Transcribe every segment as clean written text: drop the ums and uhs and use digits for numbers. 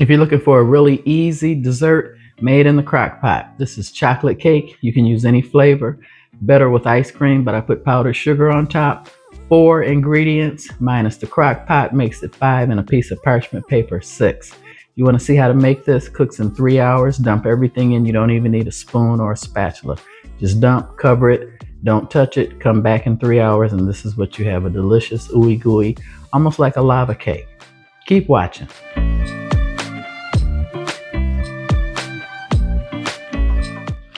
If you're looking for a really easy dessert made in the crock pot, this is chocolate cake. You can use any flavor, better with ice cream, but I put powdered sugar on top. 4 ingredients minus the crock pot makes it 5, and a piece of parchment paper 6. You want to see how to make this? Cooks in 3 hours. Dump everything in. You don't even need a spoon or a spatula. Just dump, cover it, don't touch it. Come back in 3 hours, and this is what you have: a delicious ooey gooey, almost like a lava cake. Keep watching.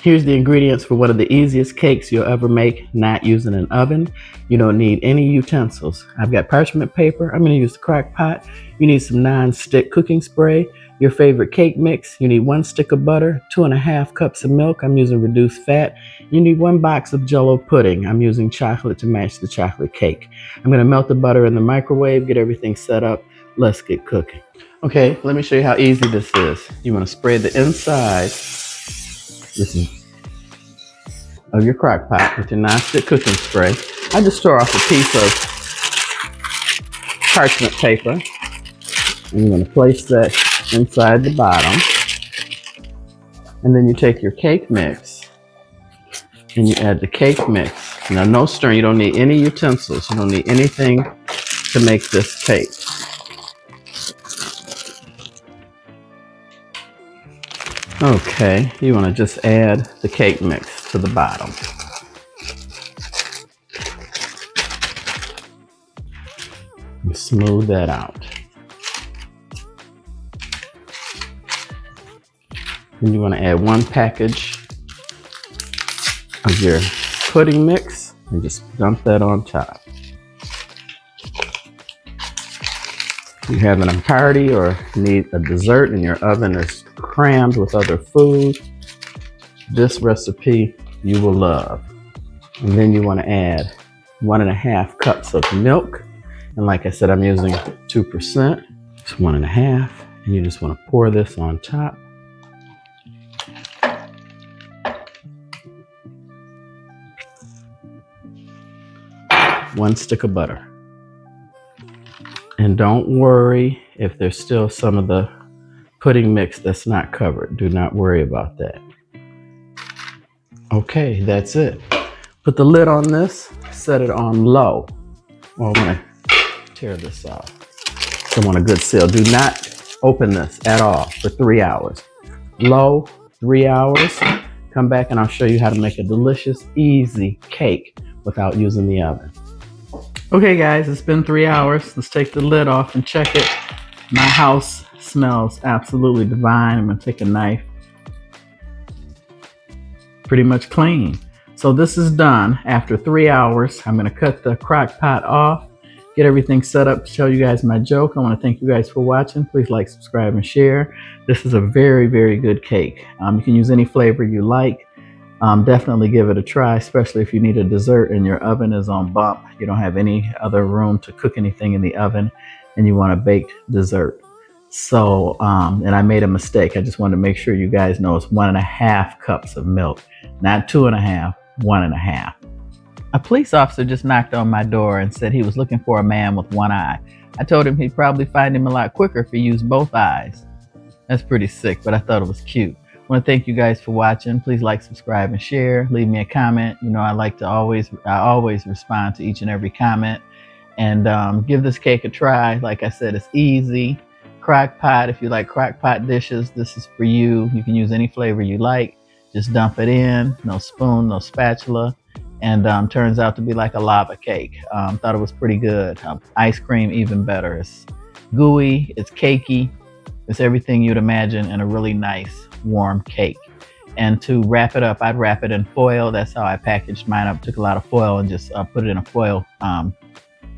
Here's the ingredients for one of the easiest cakes you'll ever make, not using an oven. You don't need any utensils. I've got parchment paper. I'm going to use the crock pot. You need some non-stick cooking spray, your favorite cake mix. You need 1 stick of butter, 2½ cups of milk. I'm using reduced fat. You need 1 box of Jell-O pudding. I'm using chocolate to match the chocolate cake. I'm going to melt the butter in the microwave, get everything set up. Let's get cooking. Okay, let me show you how easy this is. You want to spread the inside of your crock pot with your non-stick cooking spray. I just tore off a piece of parchment paper. And you're going to place that inside the bottom. And then you take your cake mix and you add the cake mix. Now, no stirring. You don't need any utensils. You don't need anything to make this cake. Okay, you want to just add the cake mix to the bottom. And smooth that out. Then you want to add 1 package of your pudding mix and just dump that on top. You're having a party or need a dessert and your oven is crammed with other food, this recipe you will love. And then you want to add 1½ cups of milk. And like I said, I'm using 2%. It's 1½. And you just want to pour this on top. One stick of butter. And don't worry if there's still some of the pudding mix that's not covered. Do not worry about that. Okay, that's it. Put the lid on this, set it on low. Well, I'm gonna tear this off. So I want a good seal. Do not open this at all for 3 hours. Low, 3 hours. Come back and I'll show you how to make a delicious, easy cake without using the oven. Okay guys, it's been 3 hours. Let's take the lid off and check it. My house smells absolutely divine. I'm gonna take a knife. Pretty much clean. So this is done after 3 hours. I'm gonna cut the crock pot off, get everything set up to show you guys my joke. I wanna thank you guys for watching. Please like, subscribe, and share. This is a very, very good cake. You can use any flavor you like. Definitely give it a try, especially if you need a dessert and your oven is on bump. You don't have any other room to cook anything in the oven and you want a baked dessert. So, and I made a mistake. I just wanted to make sure you guys know it's 1½ cups of milk, not 2½, 1½. A police officer just knocked on my door and said he was looking for a man with one eye. I told him he'd probably find him a lot quicker if he used both eyes. That's pretty sick, but I thought it was cute. I want to thank you guys for watching. Please like, subscribe, and share. Leave me a comment. You know, I always respond to each and every comment. And give this cake a try. Like I said, it's easy. Crock pot, if you like crock pot dishes, this is for you. You can use any flavor you like. Just dump it in. No spoon, no spatula. And turns out to be like a lava cake. Thought it was pretty good. Ice cream, even better. It's gooey, it's cakey. It's everything you'd imagine in a really nice, warm cake. And to wrap it up, I'd wrap it in foil. That's how I packaged mine up. Took a lot of foil and just put it in a foil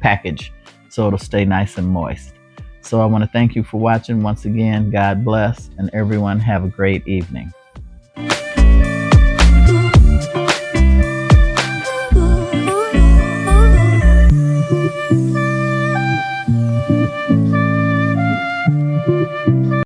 package so it'll stay nice and moist. So I want to thank you for watching once again. God bless, and everyone have a great evening.